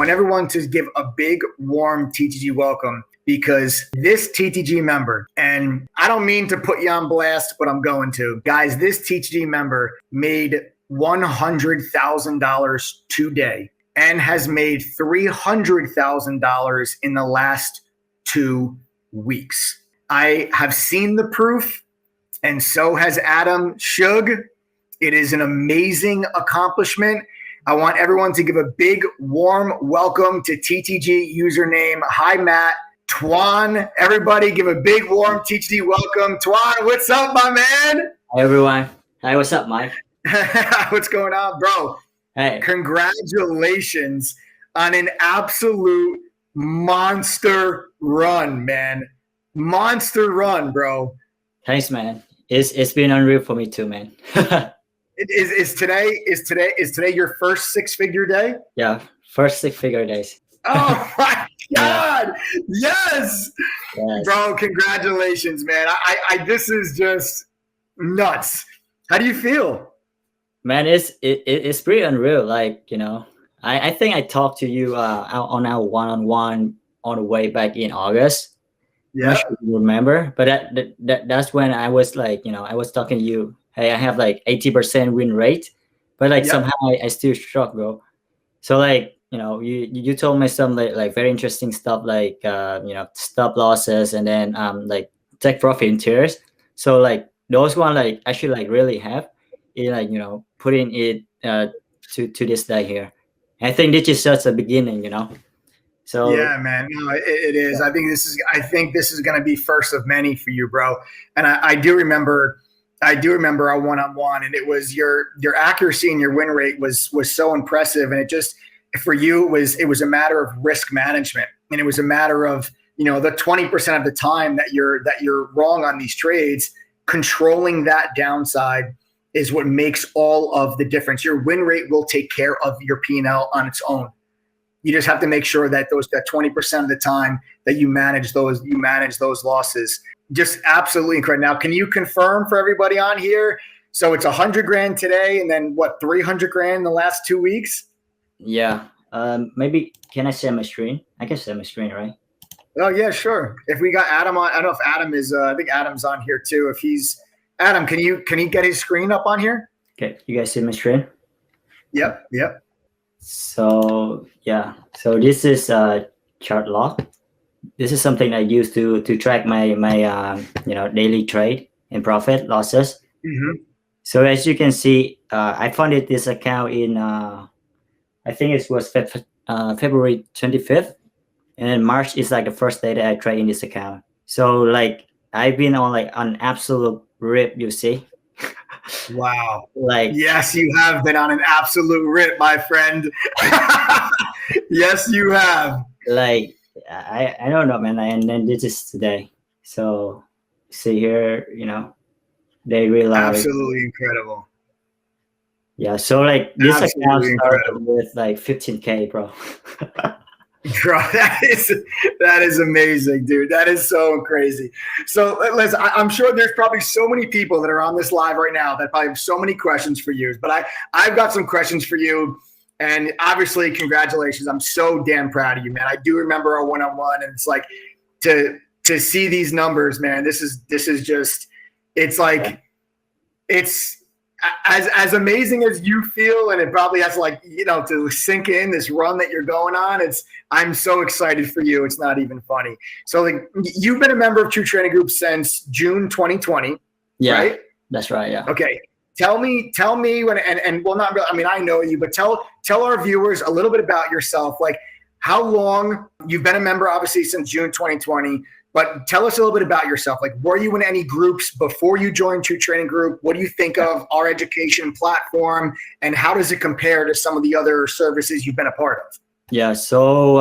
want everyone to give a big, warm TTG welcome because this TTG member, and I don't mean to put you on blast, but I'm going to. Guys, this TTG member made $100,000 today and has made $300,000 in the last 2 weeks. I have seen the proof, and so has Adam Shug. It is an amazing accomplishment. I want everyone to give a big, warm welcome to TTG username HIIMAT. Twan, everybody give a big, warm TTG welcome. Twan, what's up, my man? Hi, everyone. Hi, what's up, Mike? What's going on, bro? Hey. Congratulations on an absolute monster run, man. Monster run, bro. Thanks, man. It's been unreal for me too, man. Is today your first six-figure day? Yeah, first six-figure days. Oh my God! Yes, bro. Congratulations, man. I this is just nuts. How do you feel? Man, it's pretty unreal. Like, you know, I think I talked to you on our one-on-one on the way back in August. Yeah, I'm not sure if you remember, but that's when I was like, you know, I was talking to you. Hey, I have like 80% win rate, but like somehow I still struggle. So like, you know, you told me some like very interesting stuff, like you know, stop losses and then like take profit in tiers. So like those one like I should like really have it, like, you know, putting it to this day here. And I think this is just a beginning, you know. So yeah, man, no, it is. I think this is going to be first of many for you, bro. And I do remember our one-on-one, and it was your accuracy and your win rate was so impressive, and it just for you it was a matter of risk management, and it was a matter of, you know, the 20% of the time that you're wrong on these trades, controlling that downside is what makes all of the difference. Your win rate will take care of your P&L on its own. You just have to make sure that that 20% of the time that you manage those losses. Just absolutely incredible. Now, can you confirm for everybody on here? So it's 100 grand today, and then what, 300 grand in the last 2 weeks? Yeah. Maybe can I share my screen? I can share my screen, right? Oh yeah, sure. If we got Adam on, I don't know if Adam is. I think Adam's on here too. If he's Adam, can he get his screen up on here? Okay, you guys see my screen? Yep. So yeah, so this is chart log. This is something I use to track my you know, daily trade and profit losses. Mm-hmm. So as you can see, I funded this account in I think it was February 25th, and then March is like the first day that I trade in this account. So like I've been on like an absolute rip, you see. Wow. Like, yes, you have been on an absolute rip, my friend. Yes, you have. Like, I don't know, man. And then this is today. So see here, you know, they realize absolutely incredible. Yeah, so like this account started with like 15K, bro. Bro, that is amazing, dude. That is so crazy. So listen, I'm sure there's probably so many people that are on this live right now that probably have so many questions for you. But I've got some questions for you, and obviously, congratulations. I'm so damn proud of you, man. I do remember our one-on-one, and it's like to see these numbers, man. This is just, it's like it's. As amazing as you feel, and it probably has to, like, you know, to sink in this run that you're going on. I'm so excited for you. It's not even funny. So like you've been a member of True Trading Group since June 2020. Yeah, right? That's right. Yeah. Okay. Tell me when, and well, not really, I mean, I know you, but tell our viewers a little bit about yourself. Like how long you've been a member, obviously since June 2020. But tell us a little bit about yourself. Like, were you in any groups before you joined True Trading Group? What do you think of our education platform, and how does it compare to some of the other services you've been a part of? Yeah, so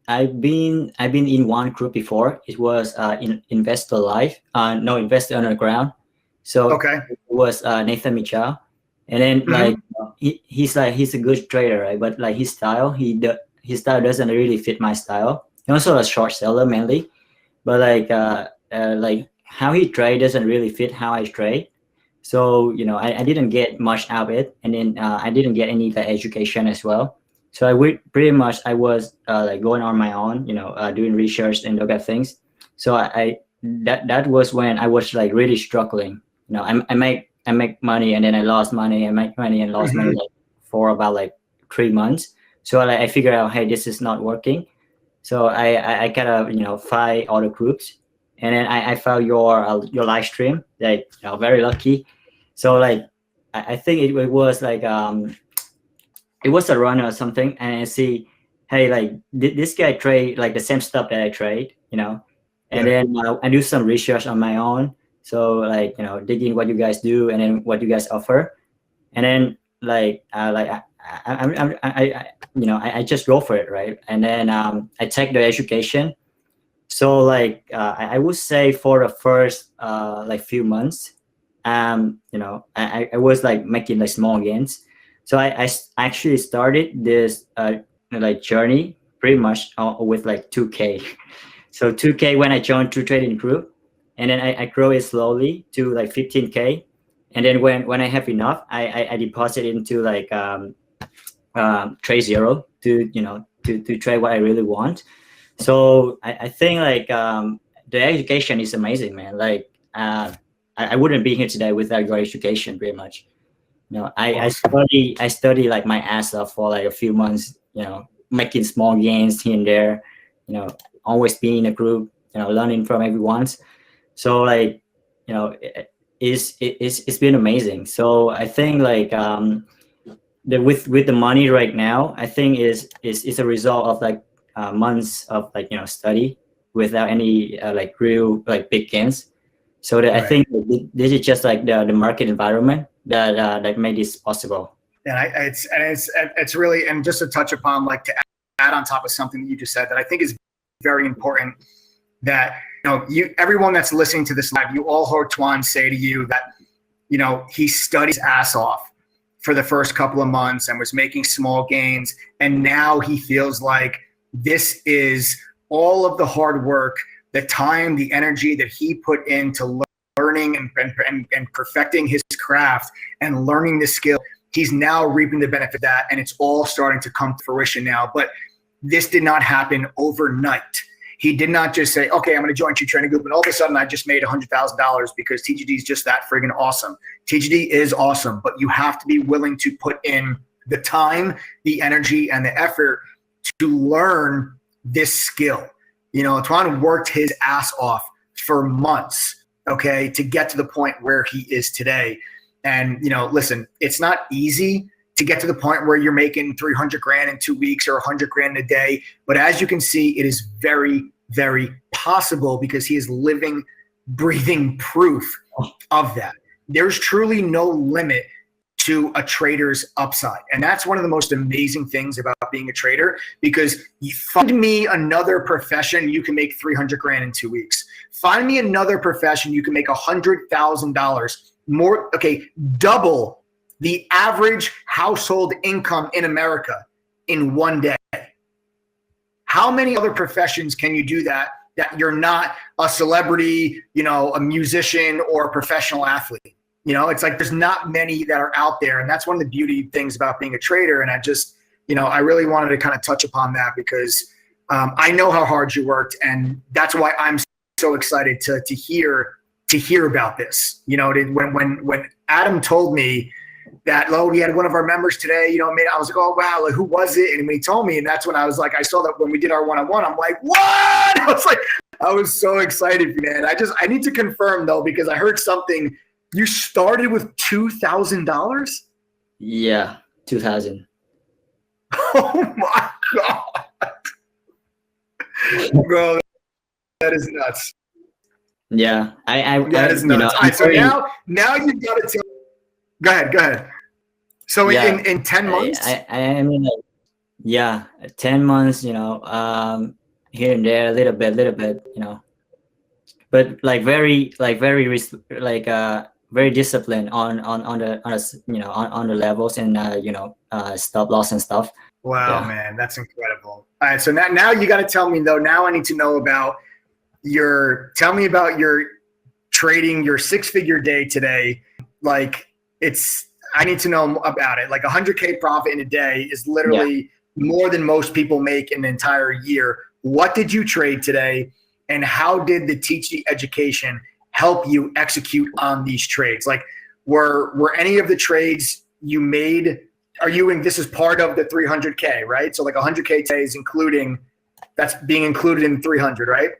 I've been in one group before. It was in Investor Live, Investor Underground. So okay, it was Nathan Mitchell, and then like he's a good trader, right? But like his style doesn't really fit my style. He's also a short seller mainly. But like how he trade doesn't really fit how I trade. So, you know, I didn't get much out of it. And then I didn't get any education as well. So I would pretty much I was like going on my own, doing research and look at things. So that was when I was like really struggling. I make money and then I lost money. I make money and lost money like for about like 3 months. So I figured out, hey, this is not working. So I kind of find other groups, and then I found your live stream. Like very lucky. So like I think it was like it was a run or something, and I see, hey, like this guy trade like the same stuff that I trade, and then I do some research on my own. So like digging what you guys do and then what you guys offer, and then I just go for it, right? And then I take the education. So like I would say for the first like few months, I was like making like small gains. So I actually started this like journey pretty much with like 2K. So 2K when I joined True Trading Group, and then I grow it slowly to like 15K, and then when I have enough, I deposit into like Trade Zero to trade what I really want. So I think like the education is amazing, man. Like I wouldn't be here today without your education, pretty much. I study like my ass off for like a few months, making small gains here and there, always being in a group, learning from everyone. So like, it's been amazing. So I think like with the money right now, I think is a result of like months of like study without any like real like big gains. So that I think this is just like the market environment that made this possible. And it's really, and just to touch upon, like to add on top of something that you just said that I think is very important, that everyone that's listening to this live, you all heard Tuan say to you that he studied his ass off for the first couple of months and was making small gains, and now he feels like this is all of the hard work, the time, the energy that he put into learning and perfecting his craft and learning the skill. He's now reaping the benefit of that, and it's all starting to come to fruition now. But this did not happen overnight. He did not just say, okay, I'm going to join True Trading Group, and all of a sudden I just made $100,000 because TGD is just that friggin' awesome. TGD is awesome, but you have to be willing to put in the time, the energy, and the effort to learn this skill. Tuan worked his ass off for months, okay, to get to the point where he is today. And, listen, it's not easy to get to the point where you're making 300 grand in 2 weeks or 100 grand a day. But as you can see, it is very, very possible because he is living, breathing proof of that. There's truly no limit to a trader's upside. And that's one of the most amazing things about being a trader, because you find me another profession, you can make 300 grand in 2 weeks. Find me another profession, you can make $100,000 more, okay, double the average household income in America in one day. How many other professions can you do that you're not a celebrity, a musician or a professional athlete? It's like there's not many that are out there. And that's one of the beauty things about being a trader. And I just, I really wanted to kind of touch upon that because I know how hard you worked. And that's why I'm so excited to hear about this. When Adam told me that, we had one of our members today, I was like, oh, wow, like, who was it? And when he told me, and that's when I was like, I saw that when we did our one-on-one, I'm like, what? I was so excited, man. I need to confirm though, because I heard something. You started with $2,000? Yeah, 2,000. Oh my God. Bro, that is nuts. Yeah, that is nuts. All right, so now you've got to tell. Go ahead. So yeah, in 10 months? I mean, like, 10 months, here and there, a little bit, but like very disciplined on the levels and stop loss and stuff. Wow, man, that's incredible. All right, so now you got to tell me though. Now I need to know about tell me about your trading, your 6-figure day today. Like, I need to know about it. Like 100K profit in a day is literally more than most people make in an entire year. What did you trade today, and how did the TTG education help you execute on these trades? Like, were any of the trades you made? Are you in? This is part of the 300K, right? So like 100K today is that's being included in 300, right?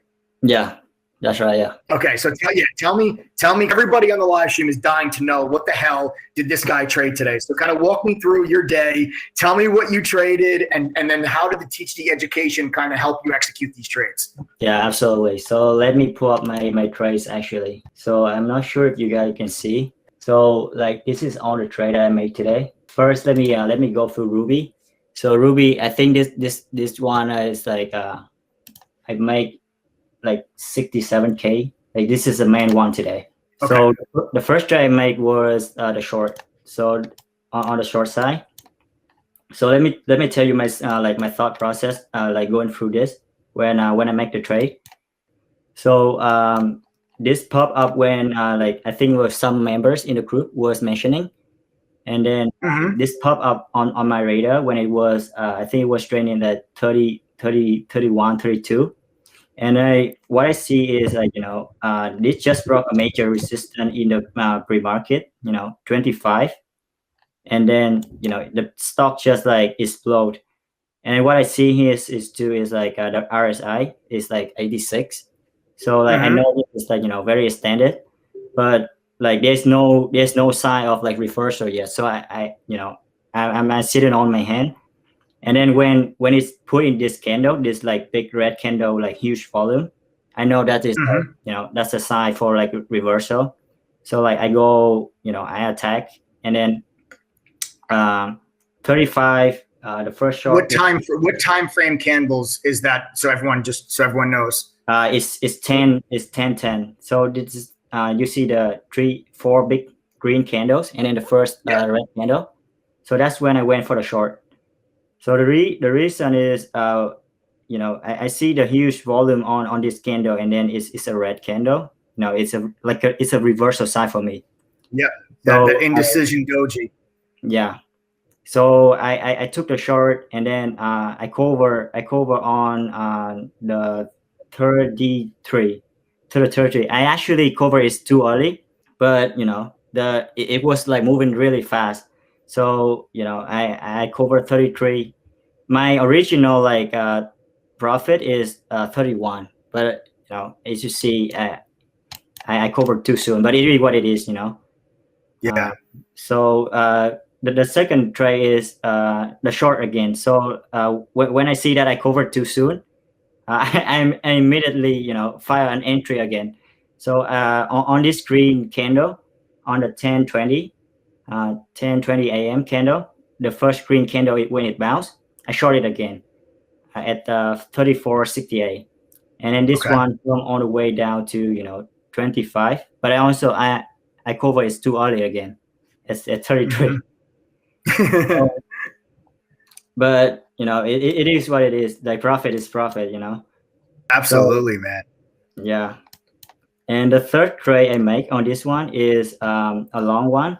Yeah, that's right. Yeah. Okay, so tell me. Everybody on the live stream is dying to know what the hell did this guy trade today. So kind of walk me through your day. Tell me what you traded, and then how did the TTG education kind of help you execute these trades? Yeah, absolutely. So let me pull up my trades actually. So I'm not sure if you guys can see. So like this is all the trade I made today. First, let me go through Ruby. So Ruby, I think this one is like I make like 67K. Like this is the main one today. Okay. So the first trade I made was the short. So on the short side. So let me tell you my like my thought process like going through this when I make the trade. So this pop up when like I think was some members in the group was mentioning, and then this pop up on my radar when it was I think it was trading at 30, 30, 31, 32. And what I see is like, this just broke a major resistance in the pre-market, 25. And then, the stock just like explode. And what I see here is like the RSI is like 86. So like I know this is like, very standard, but like there's no sign of like reversal yet. So I'm sitting on my hand. And then when it's put in this candle, this like big red candle, like huge volume, I know that is like, that's a sign for like reversal. So like I go, I attack, and then 35, the first short. What time frame candles is that? So everyone knows. It's 10. So this is you see the 4 big green candles, and then the first red candle. So that's when I went for the short. So the reason is, I see the huge volume on this candle, and then it's a red candle. It's a reversal sign for me. Yeah, so the indecision doji. Yeah. So I took the short, and then I cover on the 33 to the 30. I actually cover is too early, but it was like moving really fast. So I covered 33. My original like profit is 31, but as you see, I covered too soon. But it is what it is, Yeah. So the second trade is the short again. So when I see that I covered too soon, I immediately file an entry again. So on this green candle, on the 10:20 a.m. candle, the first green candle, when it bounced, I short it again at 34.68, and then this one come all the way down to 25. But I cover it's too early again. It's at 33. But it is what it is. Like profit is profit, Absolutely, so, man. Yeah. And the third trade I make on this one is a long one.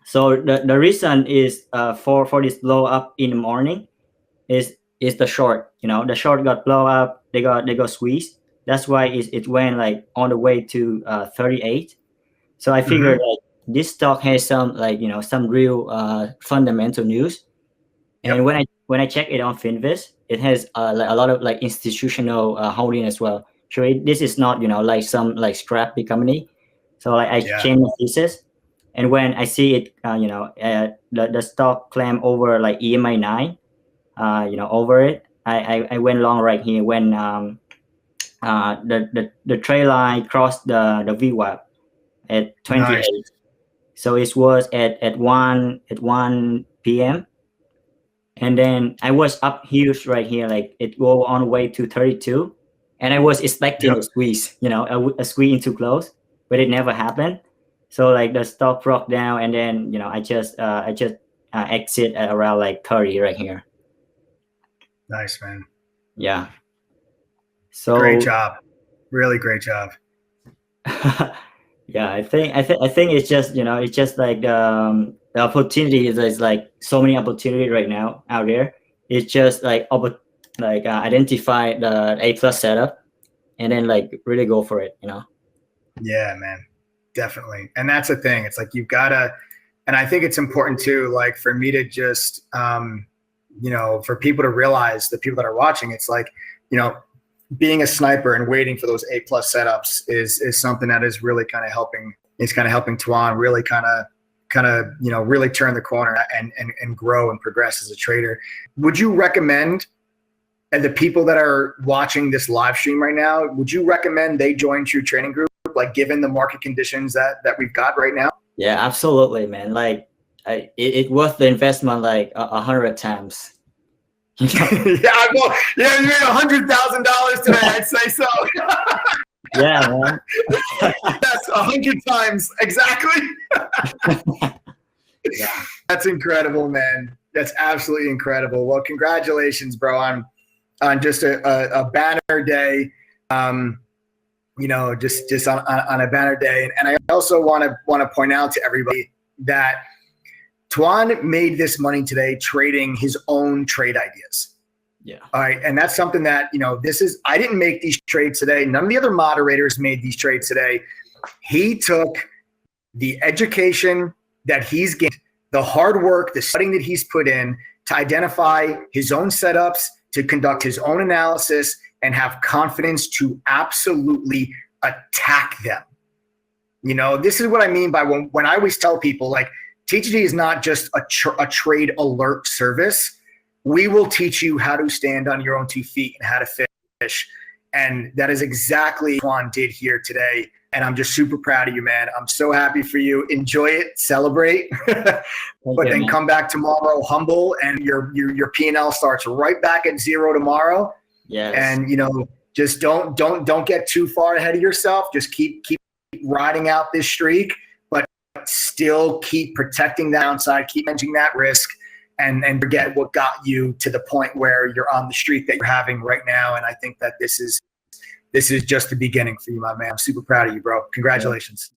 So the reason is for this blow up in the morning is the short. The short got blow up. They got squeezed. That's why it went like on the way to 38. So I figured like this stock has some like some real fundamental news. And when I check it on Finviz, it has like a lot of like institutional holding as well. So this is not like some like scrappy company. So like I changed my thesis, and when I see it, the stock climb over like EMI 9, over it, I went long right here when the trade line crossed the VWAP at 28. Nice. So it was at 1 p.m. And then I was up huge right here, like it go on the way to 32, and I was expecting a squeeze, a squeeze into close, but it never happened. So like the stock broke down, and then I just exit at around like 30 right here. Nice, man. Yeah. So great job, really great job. Yeah, I think it's just it's just like the opportunity is like so many opportunity right now out there, It's just like identify the A plus setup, and then like really go for it. Yeah, man, definitely. And that's the thing. It's like you've gotta, and I think it's important too, like for me to just, for people to realize, the people that are watching, it's like, being a sniper and waiting for those A plus setups is something that is really kind of helping. It's kind of helping Tuan really kind of really turn the corner and grow and progress as a trader. Would you recommend, and the people that are watching this live stream right now, would you recommend they join True Trading Group, like given the market conditions that we've got right now? Yeah, absolutely, man. Like it worth the investment like 100 times. Yeah, well, yeah, you made $100,000 today. I'd say so. Yeah, man. That's 100 times exactly. Yeah, that's incredible, man. That's absolutely incredible. Well, congratulations, bro, on just a banner day. Just on a banner day, and I also want to point out to everybody that Tuan made this money today trading his own trade ideas. Yeah. All right. And that's something that, I didn't make these trades today. None of the other moderators made these trades today. He took the education that he's gained, the hard work, the studying that he's put in to identify his own setups, to conduct his own analysis, and have confidence to absolutely attack them. This is what I mean by when I always tell people, like, TTG is not just a trade alert service. We will teach you how to stand on your own 2 feet and how to fish. And that is exactly what Juan did here today. And I'm just super proud of you, man. I'm so happy for you. Enjoy it, celebrate, but then come back tomorrow humble, and your P&L starts right back at zero tomorrow. Yes. And just don't get too far ahead of yourself. Just keep riding out this streak, but still keep protecting the downside, keep managing that risk, and forget what got you to the point where you're on the streak that you're having right now. And I think that this is just the beginning for you, my man. I'm super proud of you, bro. Congratulations.